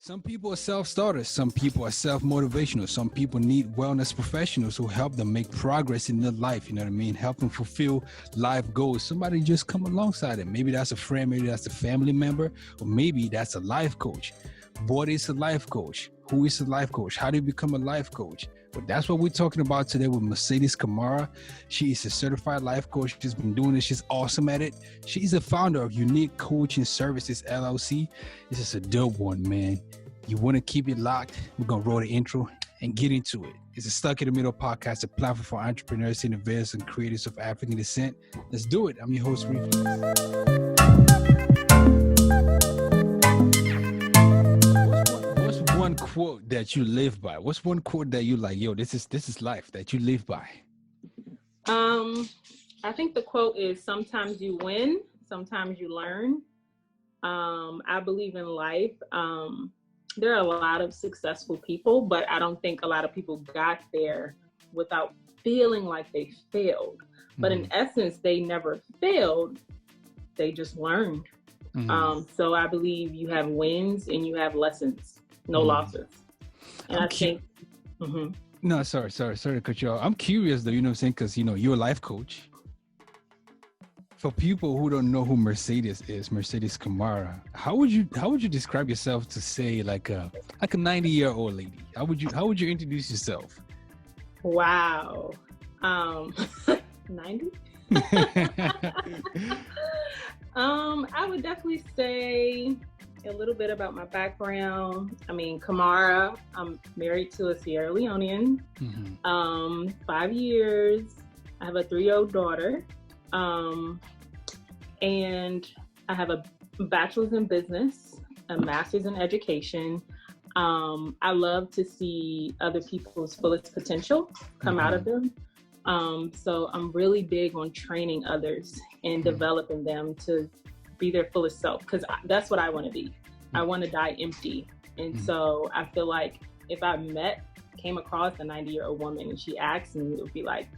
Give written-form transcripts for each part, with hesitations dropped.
Some people are self-starters. Some people are self-motivational. Some people need wellness professionals who help them make progress in their life. You know what I mean? Help them fulfill life goals. Somebody just come alongside them. Maybe that's a friend. Maybe that's a family member. Or maybe that's a life coach. What is a life coach? Who is a life coach? How do you become a life coach? But that's what we're talking about today with Mercedes Kamara. She is a certified life coach. She's been doing this. She's awesome at it. She's the founder of Unique Coaching Services, LLC. This is a dope one, man. You want to keep it locked. We're going to roll the intro and get into it. It's a Stuck in the Middle podcast, a platform for entrepreneurs, innovators, and creators of African descent. Let's do it. I'm your host, Ricky. One quote that you live by? What's one quote that you like, yo, this is life that you live by? I think the quote is sometimes you win, sometimes you learn. I believe in life. There are a lot of successful people, but I don't think a lot of people got there without feeling like they failed. But in essence, they never failed. They just learned. So I believe you have wins and you have lessons. No losses. And I think, No, sorry to cut you off. I'm curious though, you know what I'm saying? Because, you know, you're a life coach. For people who don't know who Mercedes is, Mercedes Kamara, how would you describe yourself to say like a 90-year-old lady? How would you introduce yourself? Wow. 90? I would definitely say a little bit about my background. I mean, Kamara, I'm married to a Sierra Leonean, 5 years. I have a 3-year-old daughter, and I have a bachelor's in business, a master's in education. I love to see other people's fullest potential come out of them. So I'm really big on training others and developing them to be their fullest self, because that's what I want to be. I want to die empty. And so I feel like if I came across a 90-year-old woman and she asked me, it would be like,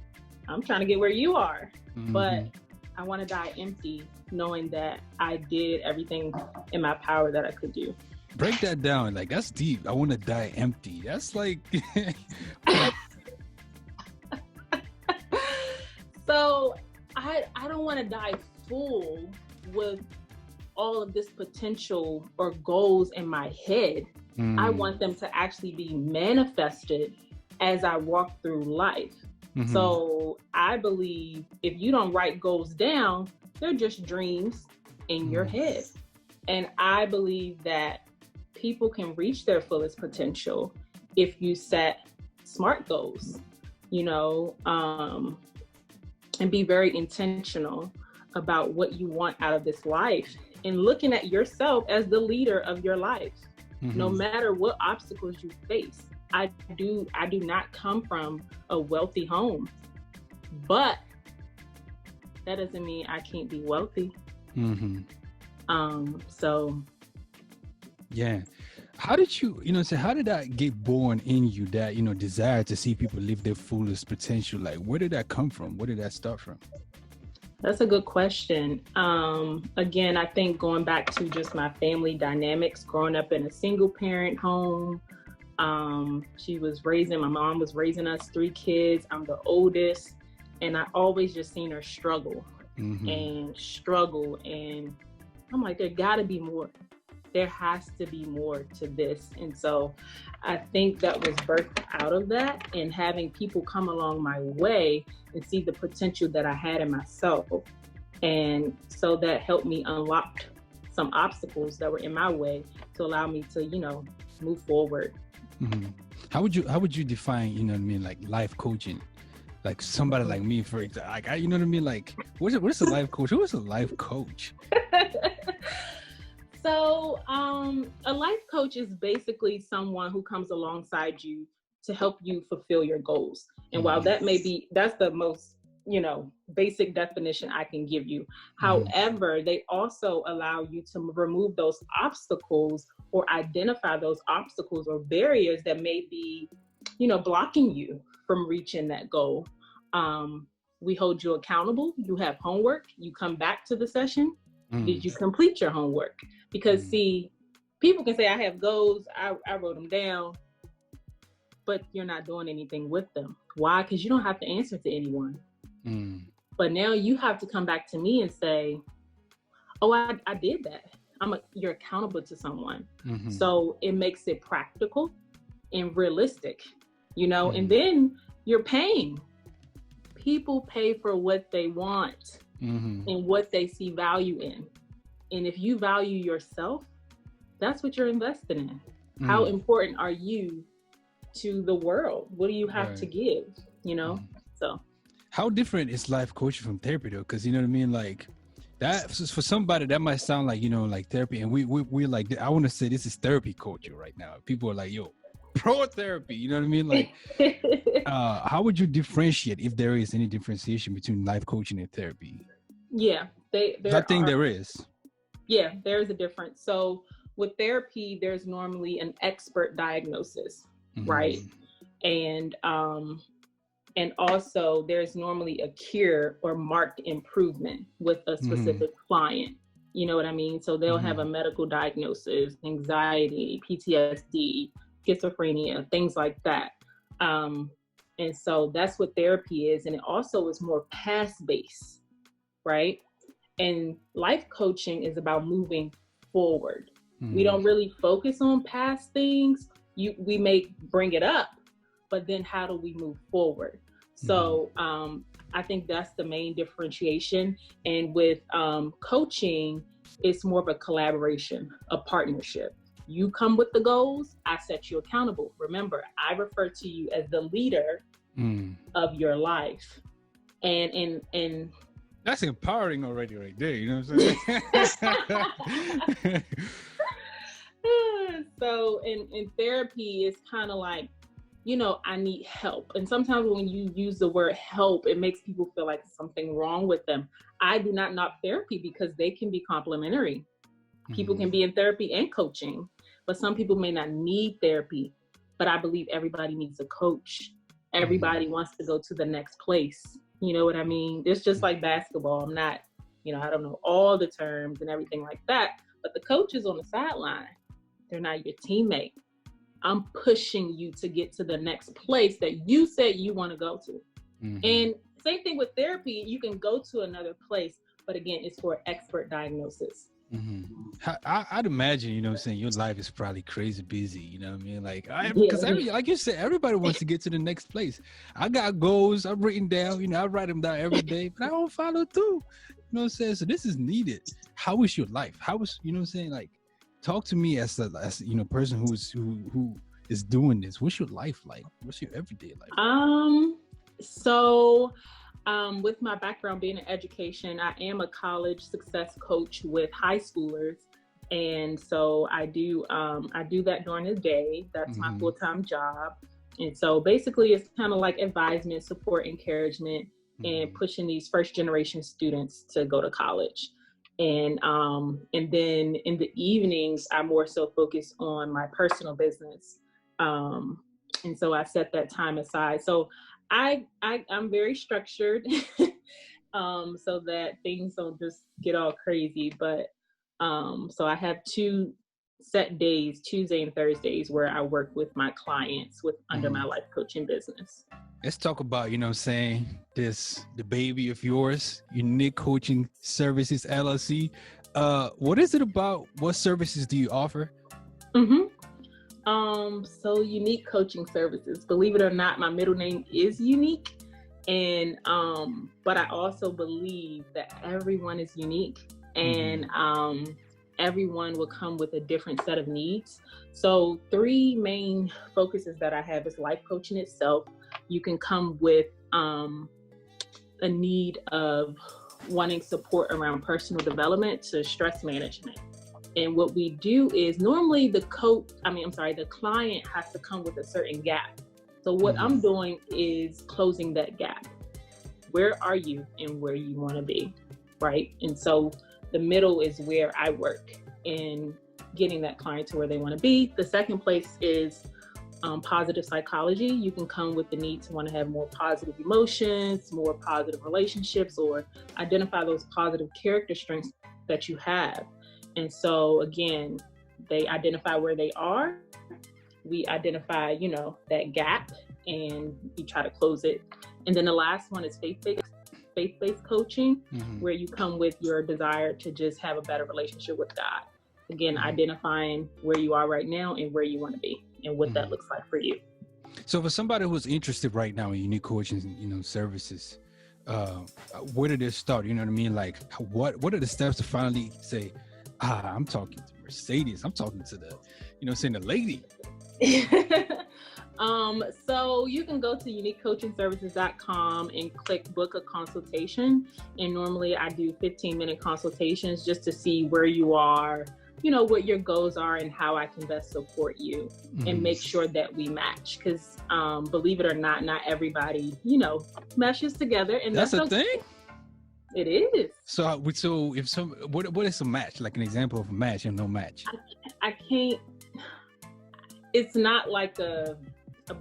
I'm trying to get where you are, but I want to die empty, knowing that I did everything in my power that I could do. Break that down. Like, that's deep. I want to die empty. That's like... So I don't want to die full with all of this potential or goals in my head. I want them to actually be manifested as I walk through life. So I believe if you don't write goals down, they're just dreams in your head. And I believe that people can reach their fullest potential if you set smart goals, you know, and be very intentional about what you want out of this life and looking at yourself as the leader of your life. No matter what obstacles you face. I do not come from a wealthy home, but that doesn't mean I can't be wealthy. So yeah. How did you how did that get born in you, that, you know, desire to see people live their fullest potential? Like, where did that come from? Where did that start from? That's a good question. Again, I think going back to just my family dynamics, growing up in a single parent home, my mom was raising us 3 kids. I'm the oldest, and I always just seen her struggle and struggle. And I'm like, there gotta be more. There has to be more to this. And so I think that was birthed out of that, and having people come along my way and see the potential that I had in myself. And so that helped me unlock some obstacles that were in my way to allow me to, you know, move forward. How would you define, you know what I mean, like life coaching? Like somebody like me, for example, like, you know what I mean? Like, what is a life coach? Who is a life coach? So a life coach is basically someone who comes alongside you to help you fulfill your goals. And while that's the most, you know, basic definition I can give you. However, they also allow you to remove those obstacles or identify those obstacles or barriers that may be, you know, blocking you from reaching that goal. We hold you accountable. You have homework. You come back to the session. Did you complete your homework? Because see, people can say I have goals, I wrote them down, but you're not doing anything with them. Why? Because you don't have to answer to anyone. But now you have to come back to me and say, oh, I did that. You're accountable to someone. So it makes it practical and realistic, and then you're paying. People pay for what they want and what they see value in. And if you value yourself, that's what you're investing in. How important are you to the world? What do you have to give, So how different is life coaching from therapy though? Because you know what I mean, like that for somebody that might sound like, like therapy, and we're like, I want to say this is therapy culture right now. People are like, yo, pro therapy, you know what I mean? Like how would you differentiate, if there is any differentiation between life coaching and therapy? Yeah, I think there is. Yeah, there's a difference. So with therapy, there's normally an expert diagnosis, right? And also there's normally a cure or marked improvement with a specific client. You know what I mean? So they'll have a medical diagnosis, anxiety, PTSD, schizophrenia, things like that. And so that's what therapy is. And it also is more past-based, right? And life coaching is about moving forward. We don't really focus on past things. We may bring it up, but then how do we move forward? So I think that's the main differentiation. And with coaching, it's more of a collaboration, a partnership. You come with the goals, I set you accountable. Remember, I refer to you as the leader of your life. And that's empowering already right there, you know what I'm saying? So in therapy, it's kind of like, I need help. And sometimes when you use the word help, it makes people feel like something wrong with them. I do not knock therapy because they can be complementary. People can be in therapy and coaching, but some people may not need therapy. But I believe everybody needs a coach. Everybody wants to go to the next place. You know what I mean? It's just like basketball. I'm not, I don't know all the terms and everything like that, but the coach is on the sideline. They're not your teammate. I'm pushing you to get to the next place that you said you want to go to. And same thing with therapy. You can go to another place, but again, it's for expert diagnosis. I'd imagine, your life is probably crazy busy, you know what I mean? Like, because like you said, everybody wants to get to the next place. I got goals I've written down, I write them down every day, but I don't follow through. You know what I'm saying? So this is needed. How is your life? How is, you know what I'm saying? Like, talk to me as person who is doing this. What's your life like? What's your everyday life? So with my background being in education, I am a college success coach with high schoolers. And so I do that during the day. That's my full-time job. And so basically it's kind of like advisement, support, encouragement, and pushing these first generation students to go to college. And then in the evenings, I more so focus on my personal business. And so I set that time aside. So I'm very structured so that things don't just get all crazy. But so I have 2 set days, Tuesday and Thursdays, where I work with my clients under my life coaching business. Let's talk about, the baby of yours, Unique Coaching Services, LLC. What is it about? What services do you offer? So Unique Coaching Services, believe it or not, my middle name is Unique. And, but I also believe that everyone is unique and, everyone will come with a different set of needs. So 3 main focuses that I have is life coaching itself. You can come with, a need of wanting support around personal development to stress management. And what we do is normally the client has to come with a certain gap. So what I'm doing is closing that gap. Where are you and where you want to be, right? And so the middle is where I work in getting that client to where they want to be. The second place is positive psychology. You can come with the need to want to have more positive emotions, more positive relationships, or identify those positive character strengths that you have. And so again, they identify where they are. We identify, that gap, and we try to close it. And then the last one is faith-based coaching, where you come with your desire to just have a better relationship with God. Again, identifying where you are right now and where you want to be and what that looks like for you. So for somebody who's interested right now in unique coaching, services, where did it start? You know what I mean? Like, what are the steps to finally say, I'm talking to Mercedes. I'm talking to the, the lady. So you can go to uniquecoachingservices.com and click book a consultation. And normally I do 15-minute consultations just to see where you are, what your goals are and how I can best support you and make sure that we match. Because believe it or not everybody, meshes together. And that's a thing? It is. So if what is a match? Like an example of a match and no match? I can't. It's not like a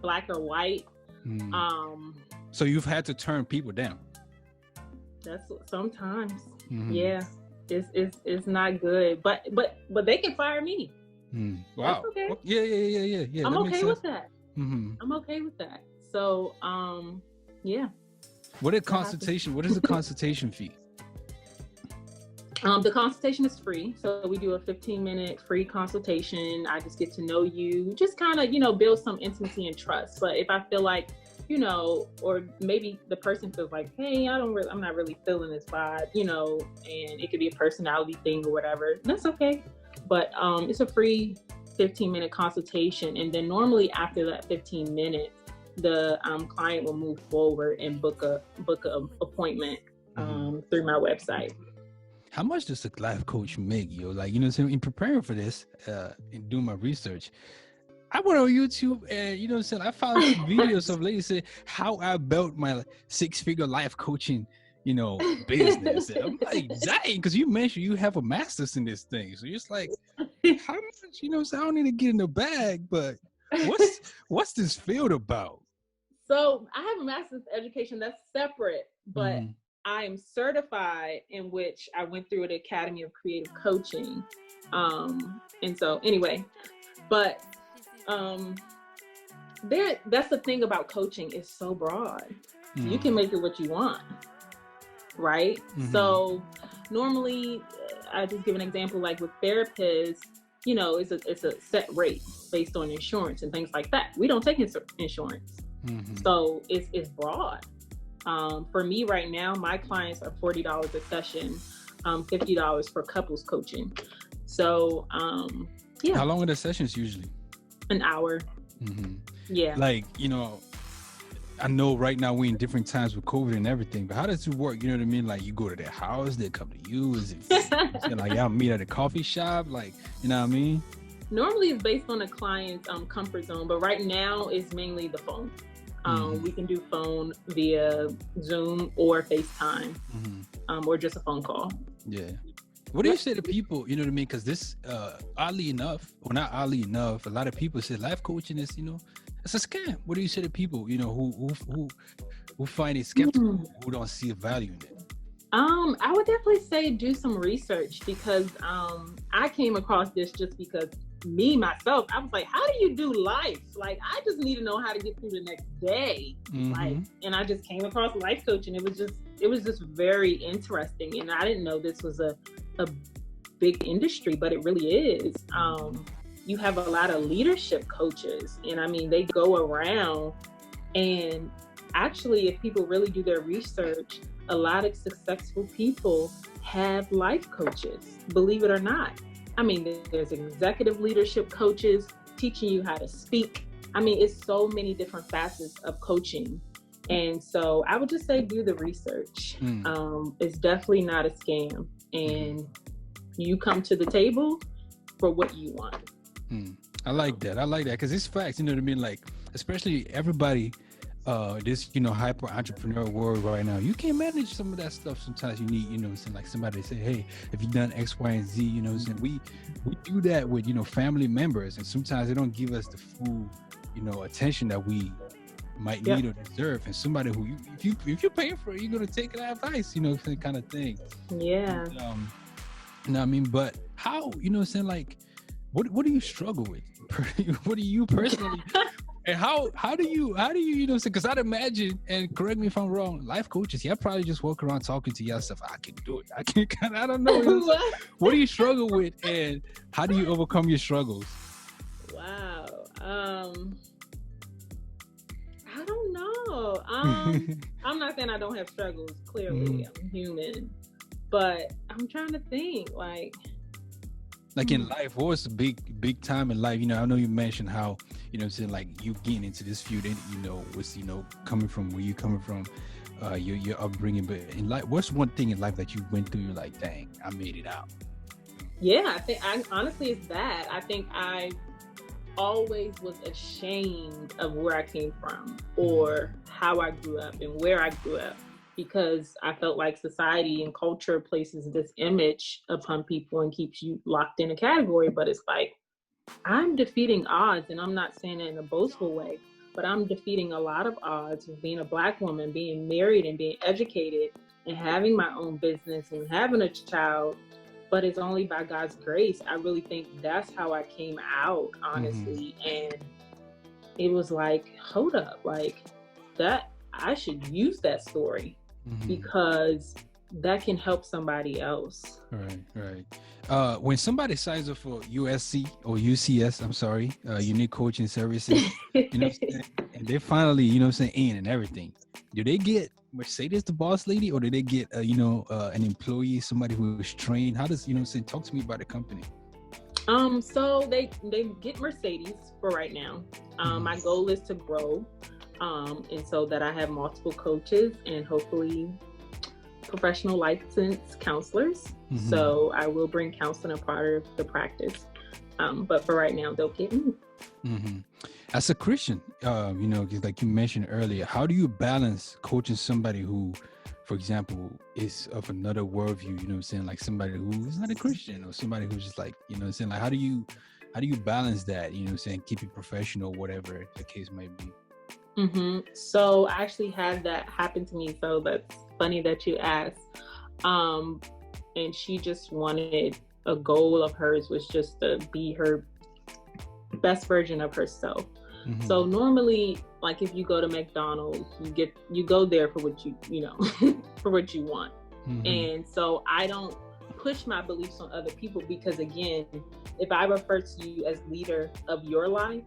black or white. So you've had to turn people down. That's sometimes. Yeah. It's not good, but they can fire me. Wow. Okay. Yeah. I'm okay with that. I'm okay with that. So, yeah. What is the consultation fee? The consultation is free. So we do a 15-minute free consultation. I just get to know you, just kind of, build some intimacy and trust. But if I feel like, or maybe the person feels like, hey, I'm not really feeling this vibe, and it could be a personality thing or whatever, that's okay. But it's a free 15-minute consultation. And then normally after that 15 minutes, the client will move forward and book a appointment through my website. How much does a life coach make, yo? Like, in preparing for this, in doing my research, I went on YouTube and, I found some videos of ladies say how I built my 6-figure life coaching, business. And I'm like, dang, because you mentioned you have a master's in this thing. So you're just like, how much, I don't need to get in the bag, but what's this field about? So I have a master's education that's separate, but I am certified, in which I went through the Academy of Creative Coaching. And so anyway, but that's the thing about coaching, it's so broad. You can make it what you want, right? So normally, I just give an example, like with therapists, it's a set rate based on insurance and things like that. We don't take insurance. So it's broad. For me right now, my clients are $40 a session, $50 for couples coaching. So, yeah. How long are the sessions usually? An hour. Yeah. Like, I know right now we're in different times with COVID and everything, but how does it work? You know what I mean? Like, you go to their house, they come to you. Is it like y'all meet at a coffee shop? Like, you know what I mean? Normally it's based on a client's comfort zone, but right now it's mainly the phone. We can do phone via Zoom or FaceTime, or just a phone call. Yeah. What do you say to people, you know what I mean? Because this, oddly enough, or not oddly enough, a lot of people say life coaching is, it's a scam. What do you say to people, who find it skeptical, who don't see a value in it? I would definitely say do some research, because I came across this just because myself, I was like, how do you do life? Like, I just need to know how to get through the next day. Like, and I just came across life coaching. It was just very interesting. And I didn't know this was a big industry, but it really is. You have a lot of leadership coaches, and I mean, they go around, and actually, if people really do their research, a lot of successful people have life coaches, believe it or not. I mean, there's executive leadership coaches teaching you how to speak. I mean, it's so many different facets of coaching. And so I would just say do the research. It's definitely not a scam. And you come to the table for what you want. I like that. Because it's facts, you know what I mean? Like, especially everybody, this, hyper entrepreneurial world right now, you can't manage some of that stuff. Sometimes you need, like somebody to say, hey, if you've done X, Y, and Z, we do that with, family members. And sometimes they don't give us the full, attention that we might need or deserve. And somebody who, if you're paying for it, you're going to take that advice, kind of thing. Yeah. And, I mean, but how, like, what do you struggle with? What do you personally, and how do you you know, because I'd imagine, and correct me if I'm wrong, life coaches, y'all probably just walk around talking to yourself, I can do it, I can, I don't know, you know what do you struggle with, and how do you overcome your struggles? Wow. I don't know. I'm not saying I don't have struggles. Clearly, I'm human, but I'm trying to think like in life, what was the big time in life? You know, I know you mentioned how, you know what I'm saying, like you getting into this field, and you know, was, you know, coming from where you coming from, your upbringing, but in life, what's one thing in life that you went through, you're like, dang, I made it out? Yeah, I think honestly it's that. I think I always was ashamed of where I came from or how I grew up and where I grew up, because I felt like society and culture places this image upon people and keeps you locked in a category. But it's like, I'm defeating odds, and I'm not saying it in a boastful way, but I'm defeating a lot of odds of being a Black woman, being married and being educated and having my own business and having a child. But it's only by God's grace. I really think that's how I came out, honestly. And it was like, hold up, like that, I should use that story because that can help somebody else. Right. When somebody signs up for USC or UCS, I'm sorry, Unique Coaching Services, you know what I'm saying, and they finally, you know what I'm saying, in and everything, do they get Mercedes the boss lady, or do they get an employee, somebody who is trained? How does, you know what I'm saying, talk to me about the company? So they get Mercedes for right now. My goal is to grow, and so that I have multiple coaches and hopefully professional licensed counselors. So I will bring counseling a part of the practice. But for right now, they'll get me. As a Christian, you know, like you mentioned earlier, how do you balance coaching somebody who, for example, is of another worldview, you know what I'm saying, like somebody who is not a Christian, or somebody who's just like, you know what I'm saying, like how do you balance that, you know what I'm saying, keep it professional, whatever the case might be? So I actually had that happen to me, so that's funny that you asked. And she just wanted, a goal of hers was just to be her best version of herself. So normally, like if you go to McDonald's, you go there for what you know, for what you want. And so I don't push my beliefs on other people, because again, if I refer to you as leader of your life,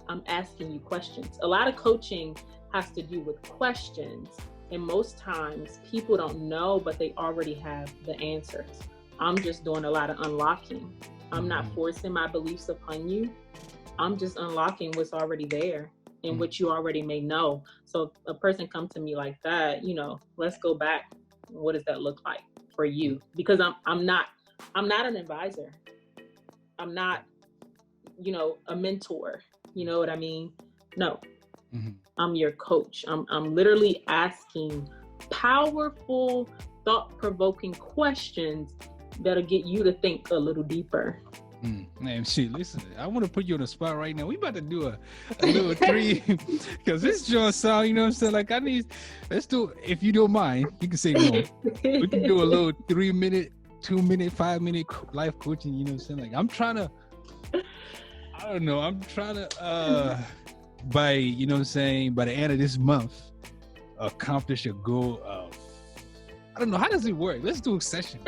I'm asking you questions. A lot of coaching has to do with questions, and most times people don't know, but they already have the answers. I'm just doing a lot of unlocking. I'm not forcing my beliefs upon you. I'm just unlocking what's already there and what you already may know. So if a person comes to me like that, you know, let's go back. What does that look like for you? Because I'm not an advisor. I'm not, you know, a mentor. You know what I mean? No, I'm your coach. I'm literally asking powerful, thought-provoking questions that'll get you to think a little deeper. Man, shit, listen, I want to put you on the spot right now. We about to do a little three, because this joint sound, you know what I'm saying? Like let's do, if you don't mind, you can say no. We can do a little 3 minute, 2 minute, 5 minute life coaching, you know what I'm saying? Like I'm trying to by, you know what I'm saying, by the end of this month, accomplish a goal of, I don't know, how does it work? Let's do a session.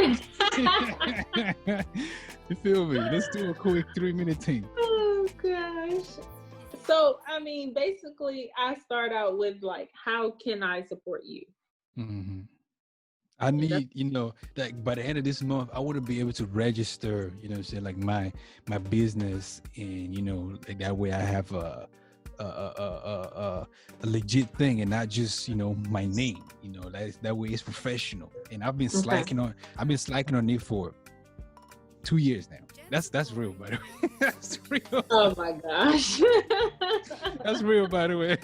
You feel me? Let's do a quick 3 minute thing. Oh gosh. So, I mean, basically I start out with like, how can I support you? I need, you know, like by the end of this month, I want to be able to register, you know what I'm saying, like my business, and, you know, like that way I have a legit thing and not just, you know, my name, you know, that way it's professional. And I've been slacking on it for 2 years now. That's real, by the way. That's real. Oh my gosh. That's real, by the way.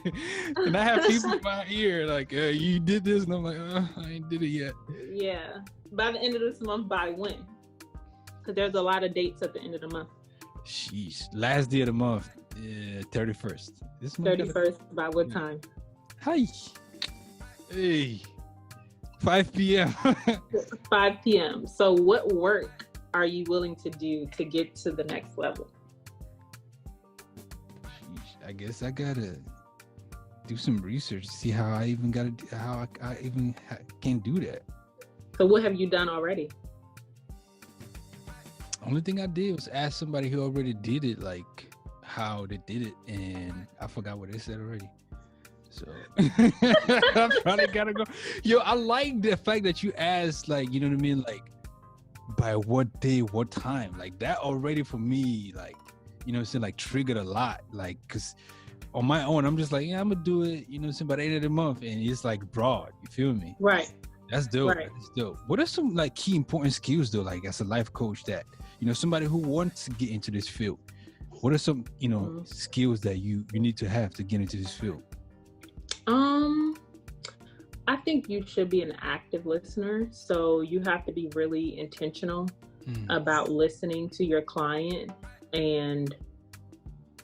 And I have people in my ear like, you did this, and I'm like, I ain't did it yet. Yeah. By the end of this month, by when? Because there's a lot of dates at the end of the month. Sheesh. Last day of the month, 31st. This month 31st, by what time? Hi. Hey. 5 p.m. 5 p.m. So what work are you willing to do to get to the next level? I guess I gotta do some research to see how I even can do that. So what have you done already? Only thing I did was ask somebody who already did it, like how they did it, and I forgot what they said already. So I probably gotta go. Yo, I like the fact that you asked, like, you know what I mean, like by what day, what time, like that already for me, like, you know what I'm saying, like triggered a lot, like, because on my own, I'm just like, yeah, I'm gonna do it, you know what I'm saying, by the end of the month, and it's like broad, you feel me? Right. That's dope. Right. That's dope. What are some like key important skills though, like as a life coach, that, you know, somebody who wants to get into this field, what are some, you know, skills that you need to have to get into this field? I think you should be an active listener. So you have to be really intentional about listening to your client. And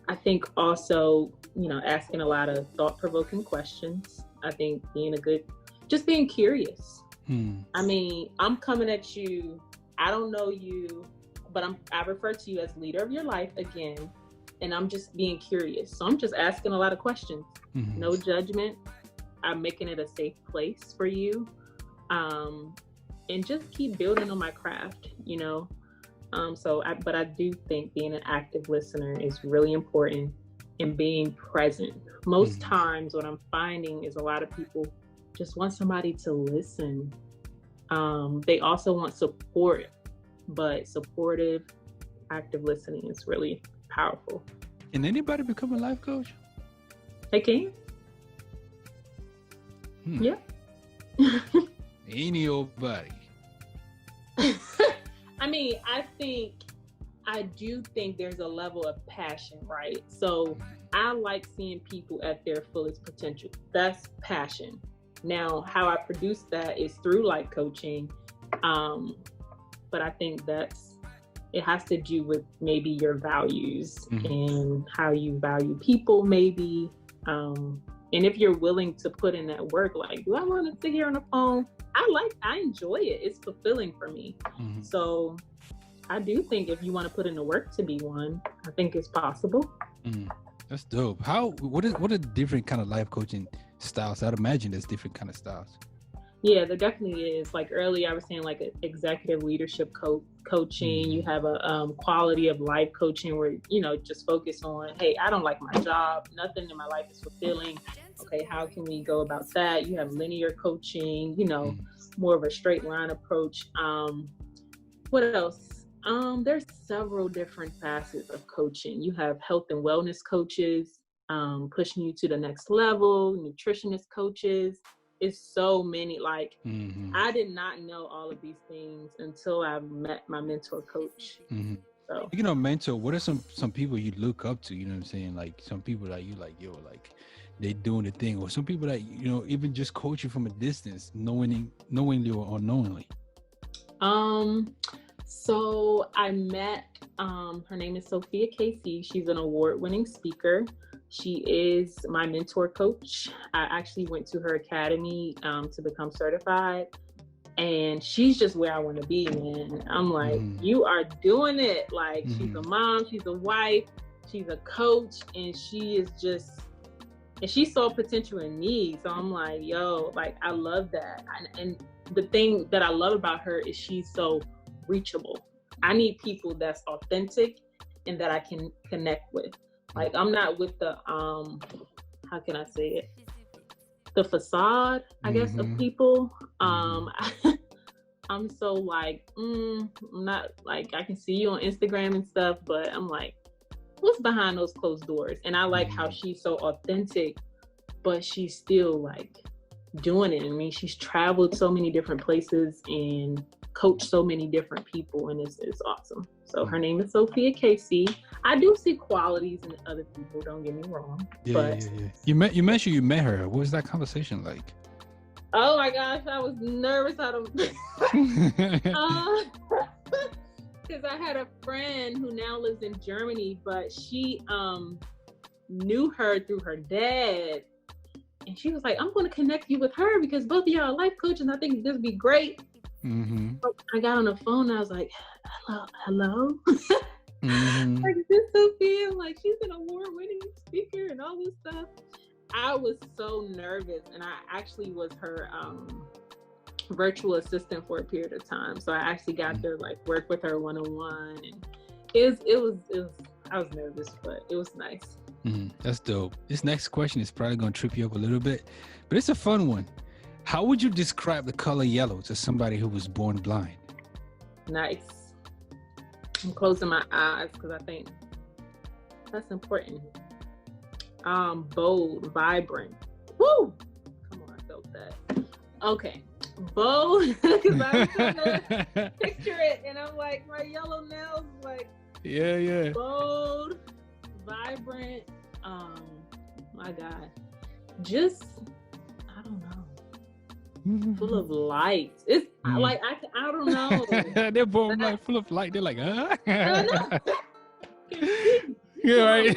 I think also, you know, asking a lot of thought-provoking questions. I think just being curious. I mean, I'm coming at you, I don't know you, but I refer to you as leader of your life again, and I'm just being curious. So I'm just asking a lot of questions. No judgment. I'm making it a safe place for you. And just keep building on my craft, you know. But I do think being an active listener is really important, and being present. Most times what I'm finding is a lot of people just want somebody to listen. They also want support, but supportive, active listening is really powerful. Can anybody become a life coach? They can. Yeah. Anybody. I mean, I do think there's a level of passion, right? So I like seeing people at their fullest potential. That's passion. Now, how I produce that is through life coaching. But I think it has to do with maybe your values and how you value people, maybe. And if you're willing to put in that work, like, do I want to sit here on the phone? I enjoy it. It's fulfilling for me. So I do think if you want to put in the work to be one, I think it's possible. That's dope. What are different kind of life coaching styles? I'd imagine there's different kind of styles. Yeah, there definitely is. Like earlier, I was saying like executive leadership coaching. You have a quality of life coaching where, you know, just focus on, hey, I don't like my job. Nothing in my life is fulfilling. Okay, how can we go about that? You have linear coaching, you know, more of a straight line approach. What else? There's several different facets of coaching. You have health and wellness coaches, pushing you to the next level, nutritionist coaches. It's so many. Like, I did not know all of these things until I met my mentor coach. So, you know, mentor, what are some people you look up to? You know what I'm saying? Like some people that you like, yo, like they doing the thing, or some people that, you know, even just coach you from a distance, knowingly or unknowingly. So I met, her name is Sophia Casey. She's an award-winning speaker. She is my mentor coach. I actually went to her academy to become certified, and she's just where I want to be, man. I'm like, you are doing it. Like, she's a mom, she's a wife, she's a coach, and she saw potential in me. So I'm like, yo, like, I love that. And the thing that I love about her is she's so reachable. I need people that's authentic and that I can connect with. Like, I'm not with the, how can I say it? The facade, I guess, of people. I'm so like, I'm not like, I can see you on Instagram and stuff, but I'm like, what's behind those closed doors? And I like how she's so authentic, but she's still like doing it. I mean, she's traveled so many different places and coached so many different people, and it's awesome. So her name is Sophia Casey. I do see qualities in other people, don't get me wrong. Yeah. You mentioned you met her. What was that conversation like? Oh my gosh, I was nervous because I had a friend who now lives in Germany, but she knew her through her dad. And she was like, I'm going to connect you with her because both of y'all are life coaches, and I think this would be great. I got on the phone and I was like, hello? Like, is this Sophia? Like, she's an award-winning speaker. and stuff. I was so nervous, and I actually was her virtual assistant for a period of time. So I actually got to like work with her one-on-one, and it was I was nervous, but it was nice. That's dope. This next question is probably going to trip you up a little bit, but it's a fun one. How would you describe the color yellow to somebody who was born blind? Nice. I'm closing my eyes because I think that's important. Bold, vibrant. Woo! Come on, I felt that. Okay. Bold, because I was trying to picture it, and I'm like, my yellow nails, like, yeah. Bold, vibrant. My God, just I don't know, full of light. It's like I don't know. They're born like full of light. They're like, huh? Yeah, right.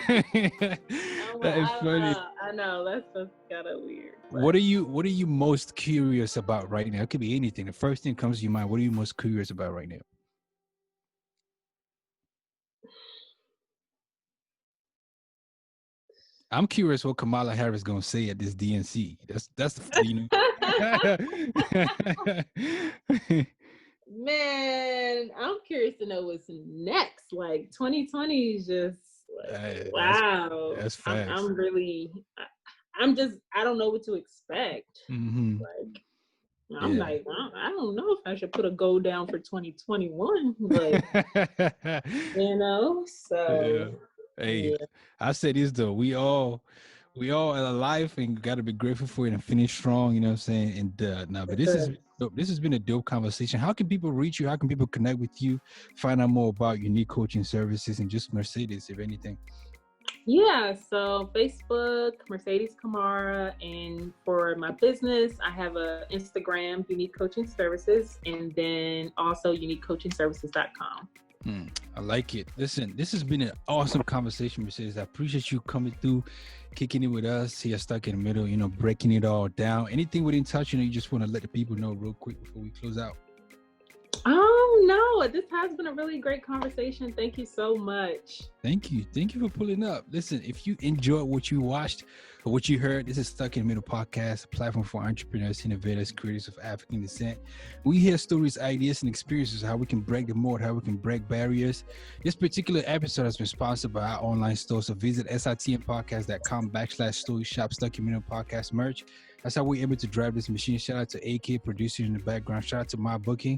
That is funny. I know that's kind of weird. But. What are you most curious about right now? It could be anything. The first thing that comes to your mind. What are you most curious about right now? I'm curious what Kamala Harris is gonna say at this DNC. That's the Man, I'm curious to know what's next. Like 2020 is just like, wow. That's fast. I'm just I don't know what to expect. Like I'm like, I don't know if I should put a goal down for 2021, but so Hey, I say this though, we all are alive and got to be grateful for it and finish strong, you know what I'm saying? And but this has been a dope conversation. How can people reach you? How can people connect with you, find out more about Unique Coaching Services and just Mercedes, if anything? Yeah, so Facebook, Mercedes Kamara, and for my business, I have a Instagram, Unique Coaching Services, and then also uniquecoachingservices.com. I like it. Listen, this has been an awesome conversation, Mercedes. I appreciate you coming through, kicking it with us here, stuck in the middle, breaking it all down. Anything we didn't touch, you just want to let the people know real quick before we close out? No, this has been a really great conversation. Thank you so much. Thank you for pulling up. Listen, if you enjoyed what you watched or what you heard, this is Stuck in the Middle podcast, a platform for entrepreneurs, innovators, creators of African descent. We hear stories, ideas, and experiences, how we can break the mold, how we can break barriers. This particular episode has been sponsored by our online store, so visit sitnpodcast.com/store, shop Stuck in the Middle podcast merch. That's how we're able to drive this machine. Shout out to AK, producer in the background. Shout out to my booking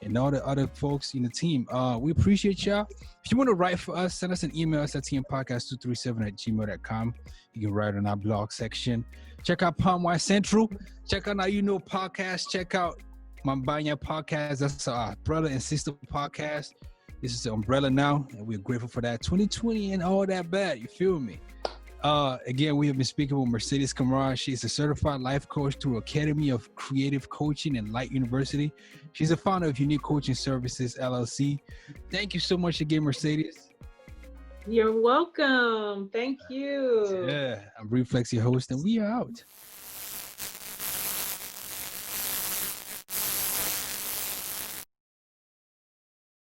and all the other folks in the team. We appreciate y'all. If you want to write for us, send us an email, sitnpodcast237@gmail.com. You can write on our blog section. Check out Palmwise Central. Check out Now You Know podcast. Check out Mambanya podcast. That's our brother and sister podcast. This is the umbrella now, and we're grateful for that. 2020 and all that bad. You feel me? Again, we have been speaking with Mercedes Kamara. She's a certified life coach through Academy of Creative Coaching and Light University. She's a founder of Unique Coaching Services, LLC. Thank you so much again, Mercedes. You're welcome. Thank you. Yeah, I'm Reflex, your host, and we are out.